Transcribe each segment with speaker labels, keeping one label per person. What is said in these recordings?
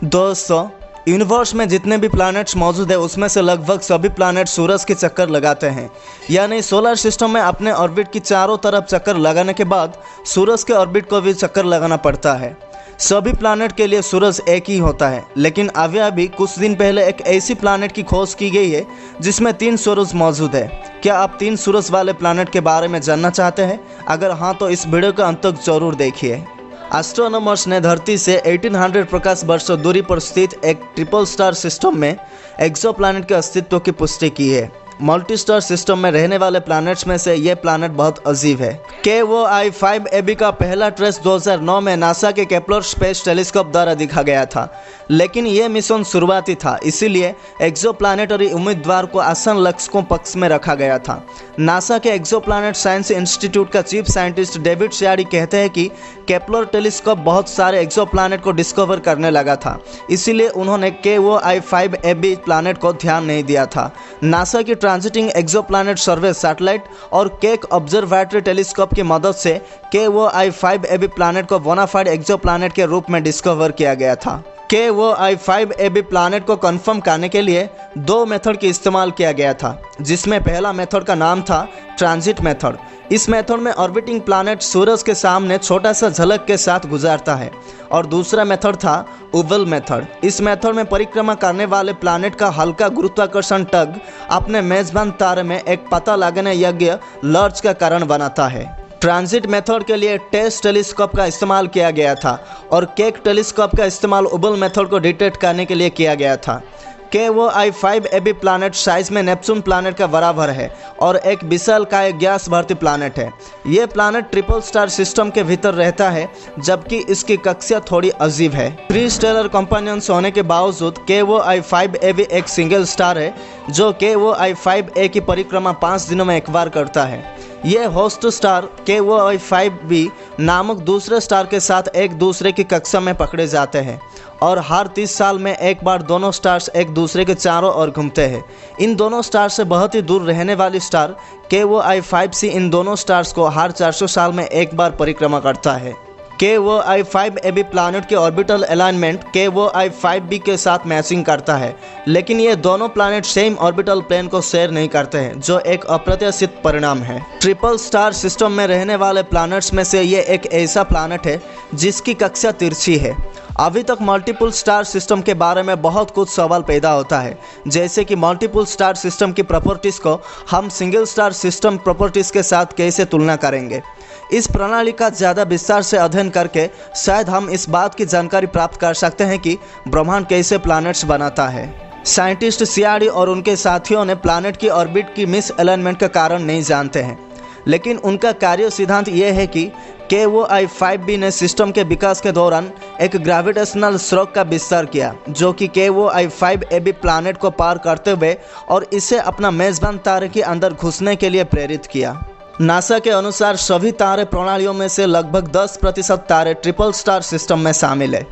Speaker 1: दोस्तों, यूनिवर्स में जितने भी प्लैनेट्स मौजूद है उसमें से लगभग सभी प्लैनेट सूरज के चक्कर लगाते हैं। यानी सोलर सिस्टम में अपने ऑर्बिट की चारों तरफ चक्कर लगाने के बाद सूरज के ऑर्बिट को भी चक्कर लगाना पड़ता है। सभी प्लैनेट के लिए सूरज एक ही होता है, लेकिन अभी कुछ दिन पहले एक ऐसी प्लैनेट की खोज की गई है जिसमें 3 सूरज मौजूद है। क्या आप 3 सूरज वाले प्लैनेट के बारे में जानना चाहते हैं? अगर हाँ तो इस वीडियो को अंत तक जरूर देखिए। एस्ट्रोनॉमर्स ने धरती से 1800 प्रकाश वर्ष दूरी पर स्थित एक ट्रिपल स्टार सिस्टम में एक्सोप्लैनेट के अस्तित्व की पुष्टि की है। मल्टी स्टार सिस्टम में रहने वाले प्लैनेट्स में से यह प्लैनेट बहुत अजीब है। KOI 5AB का पहला ट्रेस 2009 में नासा के केपलर स्पेस टेलीस्कोप द्वारा दिखा गया था, लेकिन यह मिशन शुरुआती था, इसीलिए एक्सोप्लैनेटरी उम्मीदवार को आसान लक्ष्य को पक्ष में रखा गया था। नासा के एक्सोप्लैनेट साइंस इंस्टीट्यूट का चीफ साइंटिस्ट डेविड शियाडी कहते हैं कि केपलर टेलीस्कोप बहुत सारे एक्सोप्लैनेट को डिस्कवर करने लगा था, इसीलिए उन्होंने KOI 5AB प्लैनेट को ध्यान नहीं दिया था। नासा की ट्रांजिटिंग एक्सोप्लैनेट सर्वे सैटेलाइट और केक ऑब्जर्वेटरी टेलीस्कोप की मदद से KOI 5AB प्लैनेट को बोनाफाइड एक्सोप्लैनेट के रूप में डिस्कवर किया गया था। KOI 5AB प्लैनेट को कंफर्म करने के लिए 2 मेथड की इस्तेमाल किया गया था, जिसमें पहला मेथड का नाम था ट्रांजिट मेथड। इस मेथड में ऑर्बिटिंग प्लैनेट सूरज के सामने छोटा सा झलक के साथ गुजरता है, और दूसरा मेथड था ओवल मेथड। इस मेथड में परिक्रमा करने वाले प्लैनेट का हल्का गुरुत्वाकर्षण टग अपने मेजबान तारे में एक पता लगाने योग्य लर्च का कारण बनाता है। ट्रांजिट मेथड के लिए टेस्ट टेलीस्कोप का इस्तेमाल किया गया था और केक टेलीस्कोप का इस्तेमाल ओवल मेथड को डिटेक्ट करने के लिए किया गया था। KOI 5AB प्लैनेट साइज में नेपच्यून प्लैनेट का बराबर है और एक विशालकाय गैस भर्ती प्लैनेट है। यह प्लैनेट ट्रिपल स्टार सिस्टम के भीतर रहता है, जबकि इसकी कक्षा थोड़ी अजीब है। 3 स्टेलर कंपानियंस होने के बावजूद KOI 5AB एक सिंगल स्टार है जो KOI 5A की परिक्रमा 5 दिनों में एक बार करता है। यह होस्ट स्टार KOI 5B नामक दूसरे स्टार के साथ एक दूसरे की कक्षा में पकड़े जाते हैं और हर 30 साल में एक बार दोनों स्टार्स एक दूसरे के चारों ओर घूमते हैं। इन दोनों स्टार से बहुत ही दूर रहने वाली स्टार KOI 5C इन दोनों स्टार्स को हर 400 साल में एक बार परिक्रमा करता है। KOI 5AB प्लैनेट के ऑर्बिटल अलाइनमेंट KOI 5B के साथ मैचिंग करता है, लेकिन ये दोनों प्लैनेट सेम ऑर्बिटल प्लेन को शेयर नहीं करते हैं, जो एक अप्रत्याशित परिणाम है। ट्रिपल स्टार सिस्टम में रहने वाले प्लैनेट्स में से ये एक ऐसा प्लैनेट है जिसकी कक्षा तिरछी है। अभी तक मल्टीपल स्टार सिस्टम के बारे में बहुत कुछ सवाल पैदा होता है, जैसे कि मल्टीपल स्टार सिस्टम की प्रॉपर्टीज़ को हम सिंगल स्टार सिस्टम प्रॉपर्टीज़ के साथ कैसे तुलना करेंगे। इस प्रणाली का ज़्यादा विस्तार से अध्ययन करके शायद हम इस बात की जानकारी प्राप्त कर सकते हैं कि ब्रह्मांड कैसे प्लैनेट्स बनाता है। साइंटिस्ट शियाडी और उनके साथियों ने प्लैनेट की ऑर्बिट की मिस अलाइनमेंट का कारण नहीं जानते हैं, लेकिन उनका कार्य सिद्धांत यह है कि KOI 5B ने सिस्टम के विकास के दौरान एक ग्रेविटेशनल स्रोत का विस्तार किया, जो कि KOI 5AB प्लैनेट को पार करते हुए और इसे अपना मेजबान तारे के अंदर घुसने के लिए प्रेरित किया। नासा के अनुसार सभी तारे प्रणालियों में से लगभग 10% तारे ट्रिपल स्टार सिस्टम में शामिल है।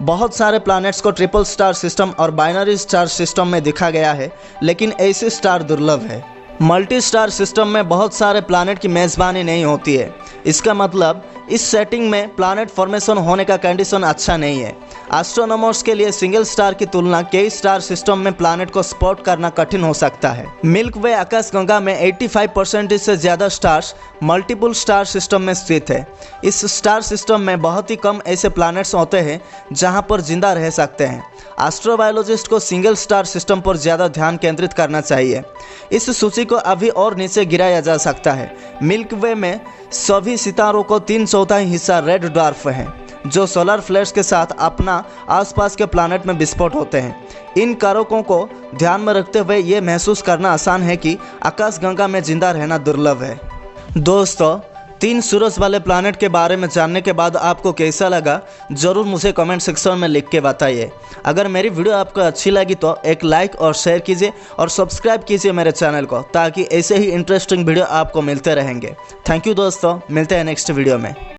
Speaker 1: बहुत सारे प्लैनेट्स को ट्रिपल स्टार सिस्टम और बाइनरी स्टार सिस्टम में दिखा गया है, लेकिन ऐसे स्टार दुर्लभ है। मल्टी स्टार सिस्टम में बहुत सारे प्लैनेट की मेज़बानी नहीं होती है। इसका मतलब इस सेटिंग में प्लैनेट फॉर्मेशन होने का कंडीशन अच्छा नहीं है। एस्ट्रोनॉमर्स के लिए सिंगल स्टार की तुलना कई स्टार सिस्टम में प्लैनेट को स्पॉट करना कठिन हो सकता है। मिल्की वे आकाशगंगा में 85% से ज़्यादा स्टार्स मल्टीपल स्टार सिस्टम में स्थित है। इस स्टार सिस्टम में बहुत ही कम ऐसे प्लैनेट्स होते हैं जहां पर जिंदा रह सकते हैं। एस्ट्रोबायोलॉजिस्ट को सिंगल स्टार सिस्टम पर ज़्यादा ध्यान केंद्रित करना चाहिए। इस सूची को अभी और नीचे गिराया जा सकता है। मिल्की वे में सभी सितारों को 3/4 हिस्सा रेड ड्वार्फ है, जो सोलर फ्लेयर्स के साथ अपना आसपास के प्लैनेट में विस्फोट होते हैं। इन कारकों को ध्यान में रखते हुए ये महसूस करना आसान है कि आकाशगंगा में जिंदा रहना दुर्लभ है। दोस्तों, 3 सूरज वाले प्लैनेट के बारे में जानने के बाद आपको कैसा लगा, ज़रूर मुझे कमेंट सेक्शन में लिख के बताइए। अगर मेरी वीडियो आपको अच्छी लगी तो एक लाइक और शेयर कीजिए और सब्सक्राइब कीजिए मेरे चैनल को, ताकि ऐसे ही इंटरेस्टिंग वीडियो आपको मिलते रहेंगे। थैंक यू दोस्तों, मिलते हैं नेक्स्ट वीडियो में।